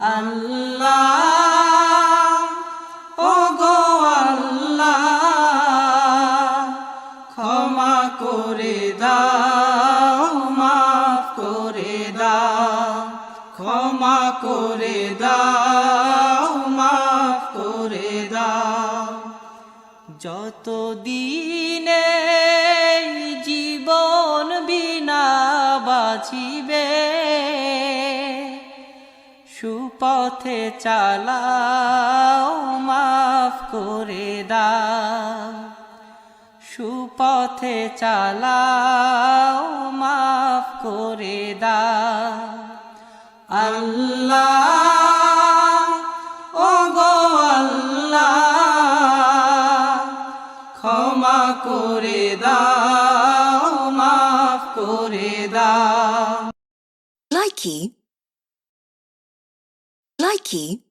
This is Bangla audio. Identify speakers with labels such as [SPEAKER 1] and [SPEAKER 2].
[SPEAKER 1] আল্লাহ ওগো আল্লাহ ক্ষমা করে দাও মাফ করে দাও ক্ষমা করে দাও মাফ করে দাও যত দিনে জীবন বিনা বাঁচিবে সুপথে চালাও মাফ করে দাও সুপথে চালাও মাফ করে দাও আল্লাহ ওগো আল্লাহ ক্ষমা করে দাও মাফ করে দাও
[SPEAKER 2] Likey